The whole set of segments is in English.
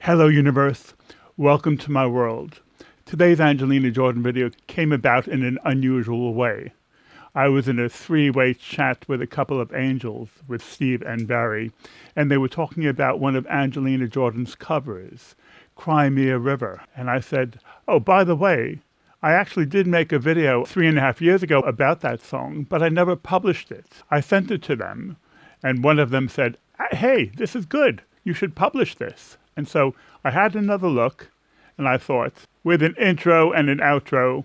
Hello, universe. Welcome to my world. Today's Angelina Jordan video came about in an unusual way. I was in a three-way chat with a couple of angels, with Steve and Barry, and they were talking about one of Angelina Jordan's covers, Cry Me a River. And I said, oh, by the way, I actually did make a video 3.5 years ago about that song, but I never published it. I sent it to them, and one of them said, hey, this is good. You should publish this. And so I had another look, and I thought, with an intro and an outro,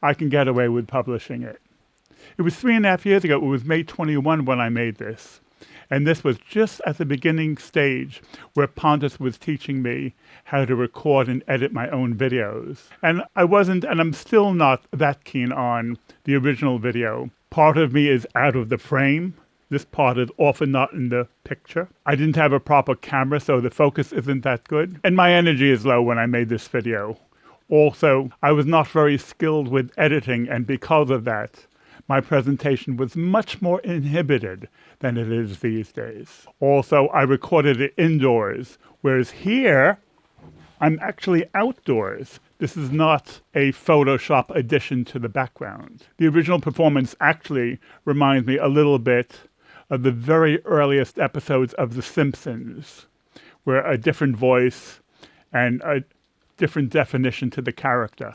I can get away with publishing it. It was 3.5 years ago. It was May 21 when I made this. And this was just at the beginning stage where Pontus was teaching me how to record and edit my own videos. And I wasn't, and I'm still not that keen on the original video. Part of me is out of the frame. This part is often not in the picture. I didn't have a proper camera, so the focus isn't that good. And my energy is low when I made this video. Also, I was not very skilled with editing, and because of that, my presentation was much more inhibited than it is these days. Also, I recorded it indoors, whereas here, I'm actually outdoors. This is not a Photoshop addition to the background. The original performance actually reminds me a little bit of the very earliest episodes of The Simpsons, where a different voice and a different definition to the character.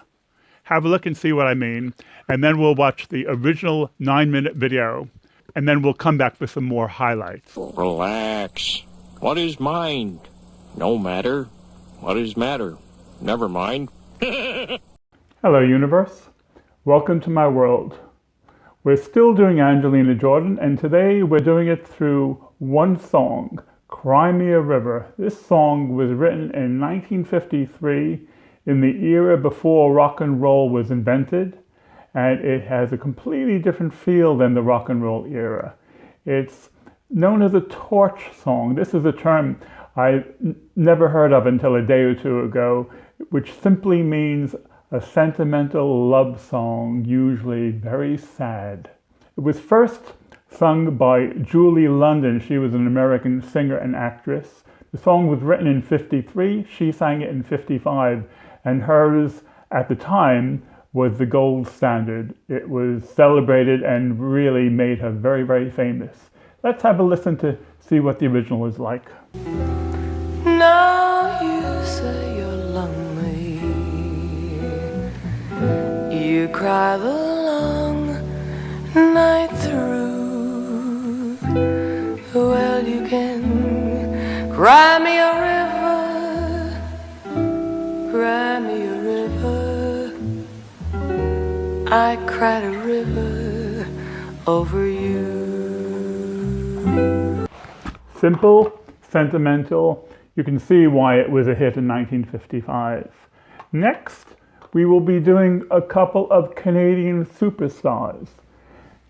Have a look and see what I mean, and then we'll watch the original 9-minute video, and then we'll come back with some more highlights. Relax. What is mind? No matter. What is matter? Never mind. Hello, universe. Welcome to my world. We're still doing Angelina Jordan, and today we're doing it through one song, Cry Me a River. This song was written in 1953 in the era before rock and roll was invented, and it has a completely different feel than the rock and roll era. It's known as a torch song. This is a term I never heard of until a day or two ago, which simply means a sentimental love song, usually very sad. It was first sung by Julie London. She was an American singer and actress. The song was written in 53. She sang it in 55. And hers, at the time, was the gold standard. It was celebrated and really made her very, very famous. Let's have a listen to see what the original is like. Now you say you're lonely. You cry the long night through. Well, you can cry me a river, cry me a river. I cried a river over you. Simple, sentimental. You can see why it was a hit in 1955. Next, we will be doing a couple of Canadian superstars.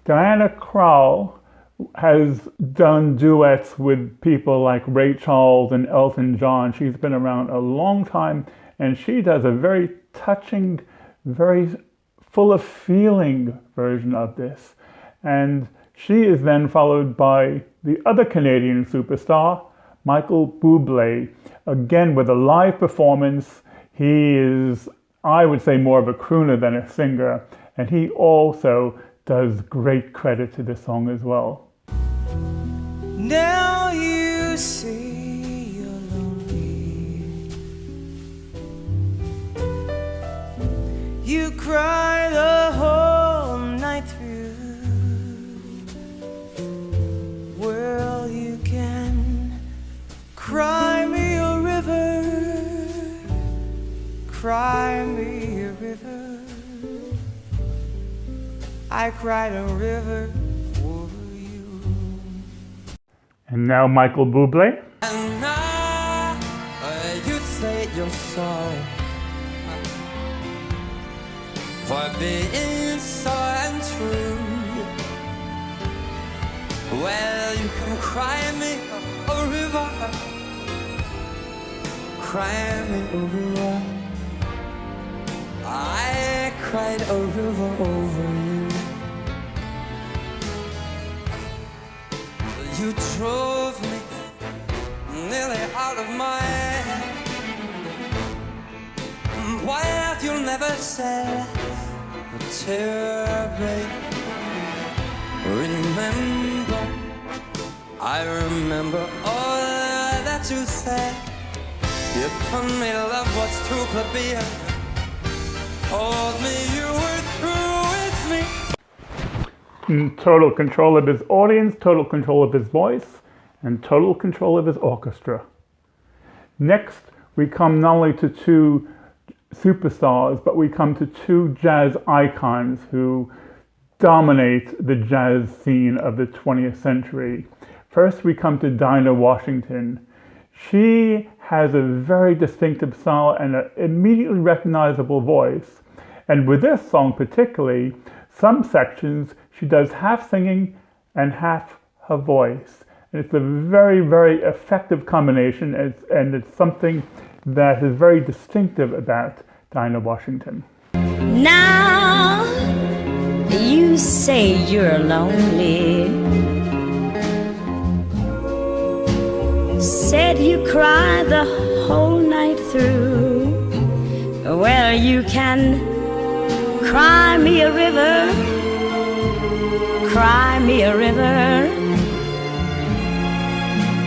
Diana Krall has done duets with people like Ray Charles and Elton John. She's been around a long time, and she does a very touching, very full of feeling version of this. And she is then followed by the other Canadian superstar, Michael Bublé, again with a live performance. He is, I would say, more of a crooner than a singer, and he also does great credit to this song as well. Now you see you're lonely. You cry the whole night through. Well, you can cry me a river, cry me a river. I cried a river over you. And now Michael Bublé. And now you say you're sorry for being so untrue. Well, you can cry me a river, cry me a river. I cried a river over you. You drove me nearly out of my never shed a tear, babe. Remember, I remember all that you said. You told me love was too plebeian. Told me you were through with me. Total control of his audience, total control of his voice, and total control of his orchestra. Next, we come not only to two superstars, but we come to two jazz icons who dominate the jazz scene of the 20th century. First, we come to Dinah Washington. She has a very distinctive style and an immediately recognizable voice. And with this song particularly, some sections she does half singing and half her voice. And it's a very, very effective combination, and it's something that is very distinctive about Dinah Washington. Now you say you're lonely. Said you cry the whole night through. Well, you can cry me a river, cry me a river,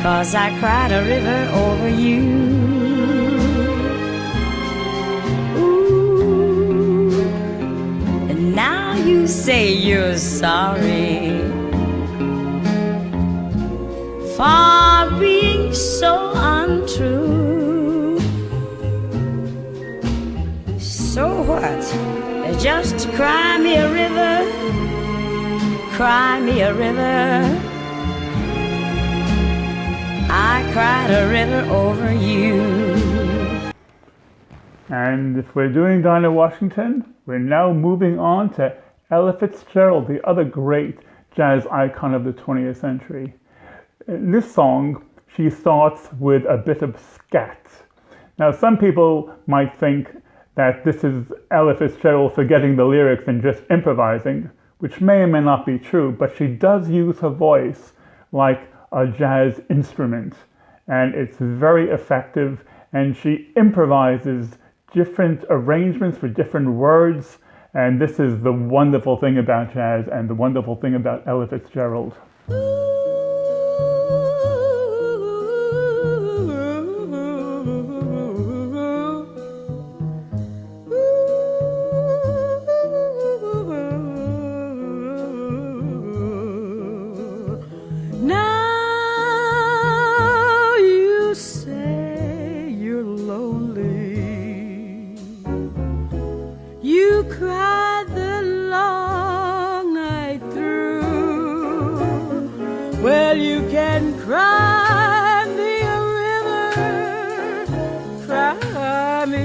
'cause I cried a river over you. Ooh. And now you say you're sorry for being so untrue. So what? Just cry me a river, cry me a river. I cried a river over you. And if we're doing Dinah Washington, we're now moving on to Ella Fitzgerald, the other great jazz icon of the 20th century. In this song, she starts with a bit of scat. Now, some people might think that this is Ella Fitzgerald forgetting the lyrics and just improvising, which may or may not be true, but she does use her voice like a jazz instrument, and it's very effective, and she improvises different arrangements for different words, and this is the wonderful thing about jazz and the wonderful thing about Ella Fitzgerald. Well, you can cry me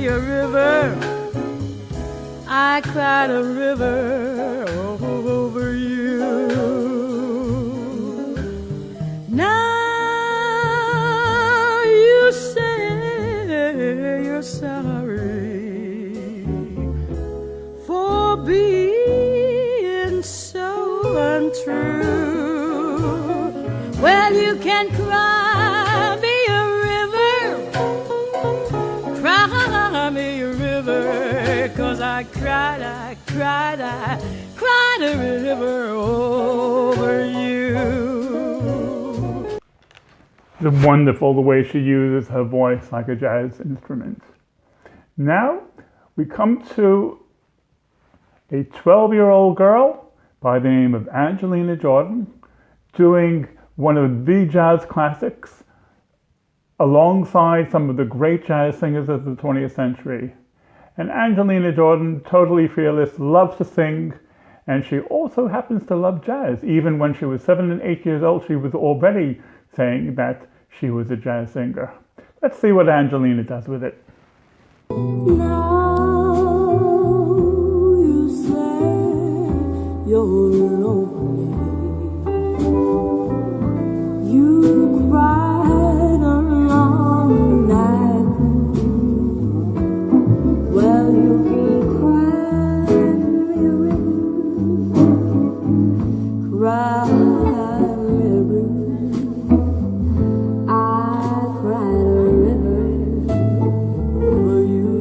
a river. I cried a river over you. Now you say you're sorry for being so untrue. Well, you can cry me a river, 'cause I cried a river over you. It's wonderful the way she uses her voice like a jazz instrument. Now, we come to a 12-year-old girl by the name of Angelina Jordan doing one of the jazz classics alongside some of the great jazz singers of the 20th century. And Angelina Jordan, totally fearless, loves to sing, and she also happens to love jazz. Even when she was 7 and 8 years old, she was already saying that she was a jazz singer. Let's see what Angelina does with it. Now you say you're lonely. You cried a long night. Well, you can cry me a river, cry me a river. I cried a river over you.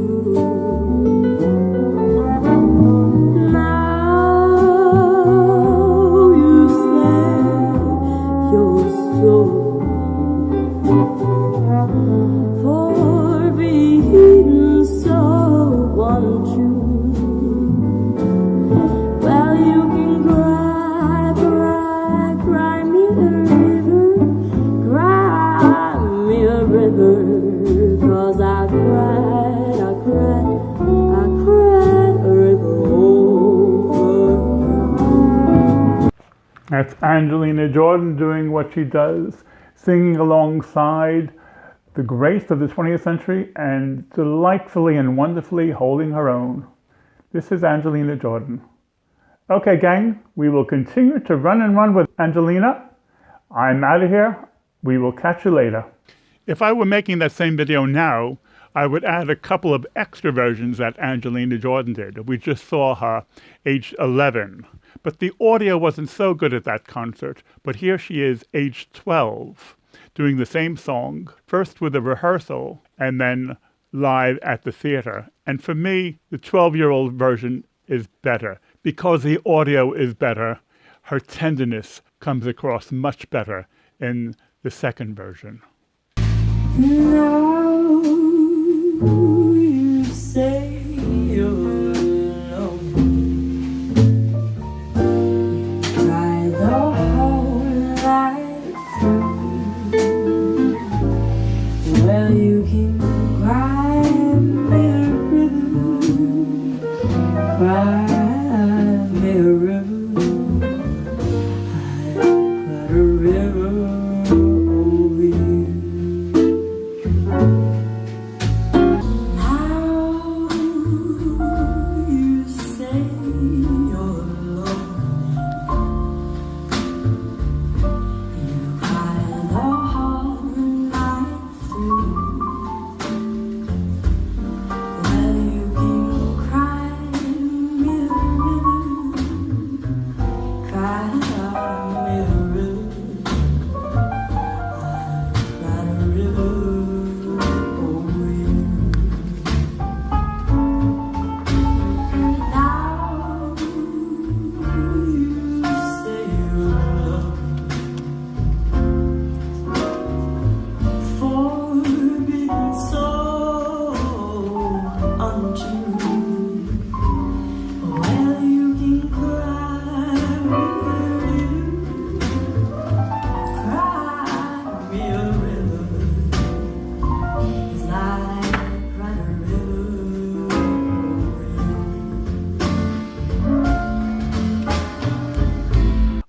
'cause I cried a river over. That's Angelina Jordan doing what she does, singing alongside the greats of the 20th century and delightfully and wonderfully holding her own. This is Angelina Jordan. Okay, gang, we will continue to run and run with Angelina. I'm out of here. We will catch you later. If I were making that same video now, I would add a couple of extra versions that Angelina Jordan did. We just saw her age 11, but the audio wasn't so good at that concert. But here she is, age 12, doing the same song, first with a rehearsal and then live at the theater. And for me, the 12-year-old version is better. Because the audio is better, her tenderness comes across much better in the second version. Now you say you're alone. You cry the whole night through. Well, you can cry me a river, cry me a river. I cried a river over you.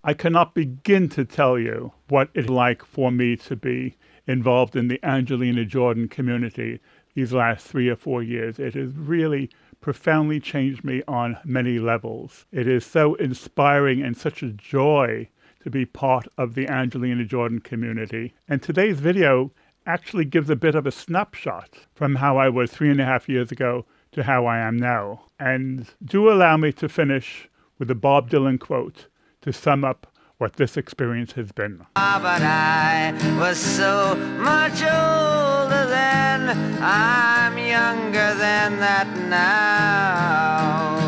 I cannot begin to tell you what it's like for me to be involved in the Angelina Jordan community these last 3 or 4 years. It has really profoundly changed me on many levels. It is so inspiring and such a joy to be part of the Angelina Jordan community. And today's video actually gives a bit of a snapshot from how I was 3.5 years ago to how I am now. And do allow me to finish with a Bob Dylan quote to sum up what this experience has been. But I was so much older then, I'm younger than that now.